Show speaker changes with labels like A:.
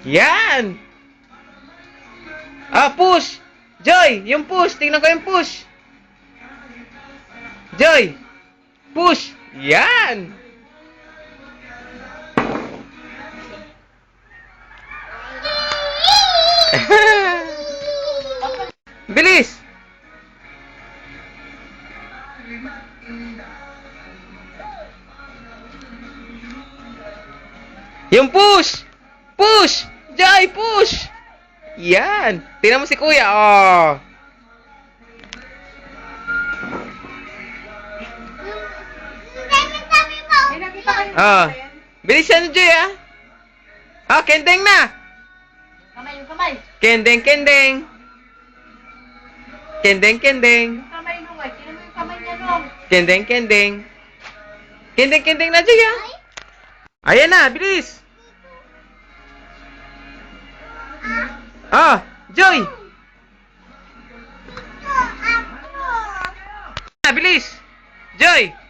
A: Yan! Ah, push! Joy, yung push. Tingnan ko yung push. Joy, push. Yan! Bilis! Yung push! Push! Joy, push! Yan! Tingnan mo si Kuya, oh! Oh. Bilisan nyo, Joy, ah! Oh, kendeng na!
B: Kamay, yung kamay.
A: Kendeng, kendeng! Kendeng, kendeng!
B: Yung kamay nung ay. Sino mo yung kamay niya nung?
A: Kendeng, kendeng! Kendeng, kendeng na, Joy, ah! Ayan na, bilis! Ah, Joy! Ah, bilis! Joy!